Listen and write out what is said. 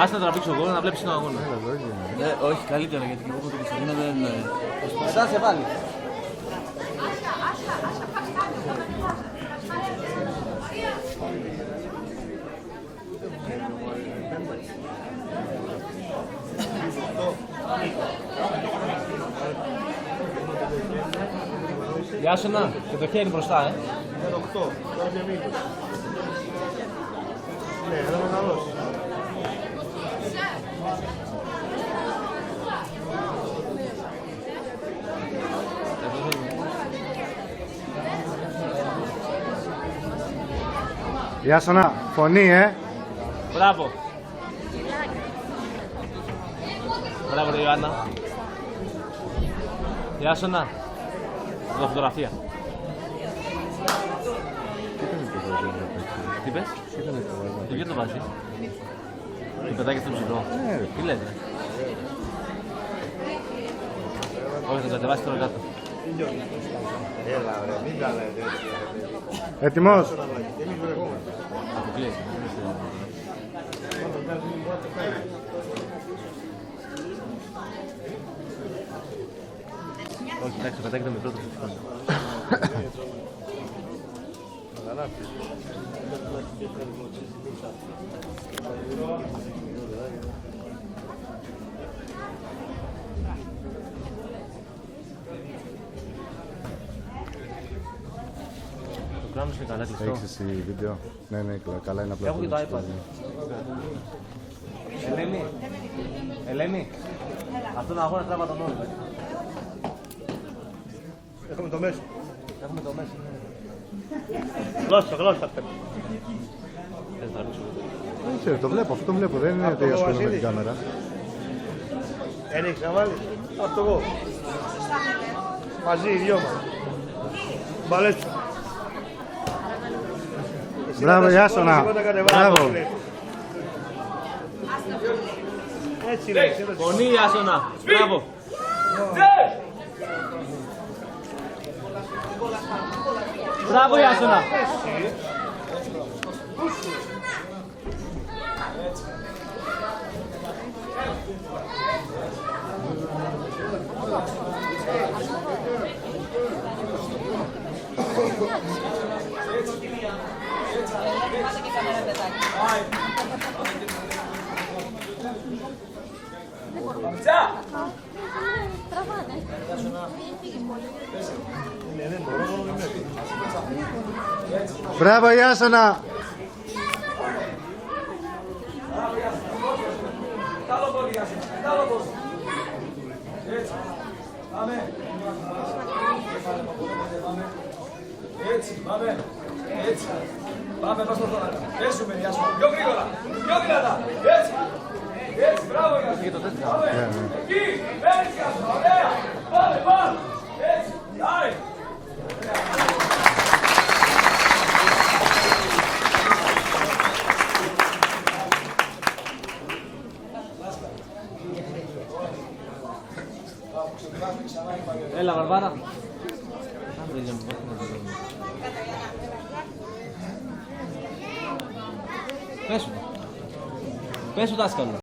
Άσε να τραβήξω εγώ να βλέπεις τον αγώνα. Όχι, καλύτερα γιατί και εγώ το Κωνσταντίνο δεν. Μετά σε βάλει. Γεια σου να, και το χέρι μπροστά, 8, τώρα και μήκος. Ναι, θα μεγαλώσει. Γεια σου να, φωνή Μπράβο. Μπράβο ρε Ιωάννα. Γεια σου να. Εδώ φωτογραφία. Τι πες? Τι ποιο το βάζει? Το πετάκι στο ψηλό. Τι λέτε? Όχι, θα το κατεβάσει τώρα κάτω. Έλα ρε, μην τα λέτε έτσι. Έτοιμος. Αποκλείεται. Όχι, εντάξει, το πετάκι το μικρό το φωτικό. Το κράνος είναι καλά κλειστό. Έχεις εσύ βίντεο? Ναι, καλά είναι απλά. Έχω και το iPad. Ελένη, αυτόν τον αγώνα τράβα τον όλο. Έχουμε το μέσο. Έχουμε το μέσα. Γλώσσα. Δεν θα ρίξω. Δεν ξέρω, το βλέπω, αυτό το βλέπω. Δεν είναι ότι ασχολούμαι με την κάμερα. Εν έχεις να βάλεις. Αυτό εγώ. Μαζί οι δυο μας. Μπαλέτσου. Μπράβο, γεια σου να. Μπράβο. Έτσι ρε. Φωνή, Άσονα. Μπράβο. Μπράβο, Άσονα. Τραβάνε. Μπράβο, γεια σου να. Έτσι, πάμε. Έτσι. Πάμε, πας στο θώρακα. Πέσουμε, γεια σου. Πιο γρήγορα. Πιο δυνατά. Έτσι. Έτσι, μπράβο, γεια σου. Πάμε. Εκεί. Έτσι, γεια σου. Ωραία. Πάμε. Έτσι. Άρε. Έλα, Βαρβάρα. Πες σου δάσκαλο.